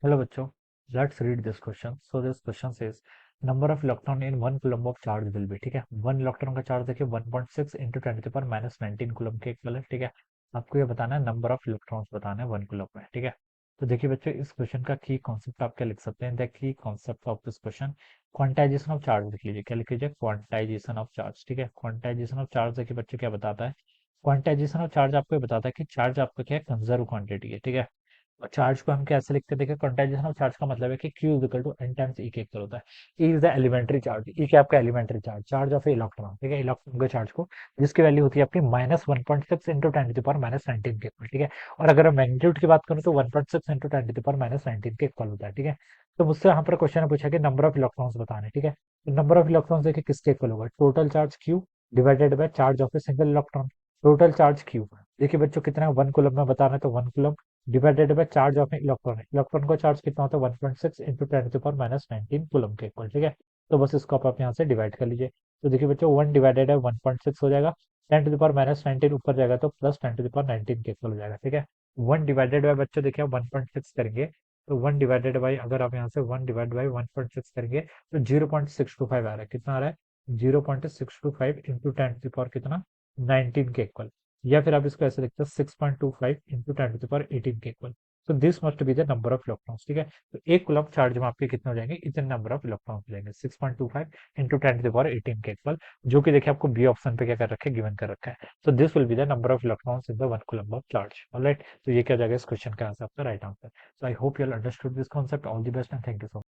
Hello बच्चों, let's read this question. So this question says number of electron in 1 coulomb of charge will be, ठीक है। 1 electron का charge देखिए 1.6 into 10⁻⁻19 coulomb के equal है, ठीक है। आपको ये बताना है नंबर ऑफ इलेक्ट्रॉन्स बताना है 1 कूलम में, ठीक है। तो देखिए बच्चों, इस क्वेश्चन का की कॉन्सेप्ट आप क्या लिख सकते हैं, the key concept of this question, quantization of charge लिख लीजिए। क्या लिख लीजिए? क्वांटाइजेशन ऑफ चार्ज, ठीक है। क्वांटाइजेशन ऑफ चार्ज देखिए बच्चों क्या बताता है, क्वांटाइजेशन ऑफ चार्ज आपको ये बताता है कि चार्ज आपका क्या है, कंजर्व क्वांटिटी है, ठीक है। और चार्ज को हम कैसे लिखते हैं, देखिए क्वांटाइजेशन ऑफ चार्ज का मतलब है कि Q is equal to N times E के इक्वल होता है। E is the elementary charge, E क्या आपका elementary charge, charge of electron, ठीक है। इलेक्ट्रॉन के चार्ज को जिसकी वैल्यू होती है आपकी -1.6 इंटू 10⁻⁻19 के इक्वल, ठीक है। और अगर मैं मैग्नीट्यूड की बात करूँ तो 1.6 इंटू 10⁻⁻19 के इक्वल होता है, ठीक है। तो मुझसे यहाँ पर क्वेश्चन ने पूछा कि नंबर ऑफ इलेक्ट्रॉन्स बताने, ठीक है। तो नंबर ऑफ इलेक्ट्रॉन्स देखिए किसके इक्वल होगा, total charge Q divided by charge of a single electron. Total charge Q देखिए बच्चों कितना है, 1 कूलम में बताना है तो 1 coulomb divided by charge of electron, electron का चार्ज कितना होता है 1.6 इंटू 10⁻⁻19 कूलम के इक्वल, ठीक है। तो बस इसको आप यहाँ से डिवाइड कर लीजिए। तो देखिए बच्चों 1 डिवाइडेड है 1.6 हो जाएगा, 10⁻⁻19 ऊपर जाएगा तो प्लस 10⁻19 के इक्वल हो जाएगा, ठीक है। 1 डिवाइडेड बाय बच्चों देखिए 1.6 करेंगे तो 1 डिवाइडेड बाई, अगर आप यहाँ से 1 डिवाइड बाई 1.6 करेंगे तो 0.625 आ रहा है। कितना आ रहा है? 0.625 इंटू 10 कितना 19 के इक्वल। या फिर आप इसको ऐसे लिखते हैं 6.25 इंटू 10⁻18 के इक्वल। तो this must be the number of electrons, ठीक है। तो एक कूलम चार्ज में आपके कितने हो जाएंगे, इतने नंबर ऑफ इलेक्ट्रॉन्स हो जाएंगे 6.25 इंटू 10⁻18 के इक्वल, जो कि देखिए आपको बी ऑप्शन पे क्या कर रखा है, गिवन कर रखा है। So this will be the number of electrons in the 1 coulomb of charge. All right. तो ये क्या जाएगा इस क्वेश्चन का आंसर, आपका right answer. So I hope you all understood this concept. All the best and thank you so much.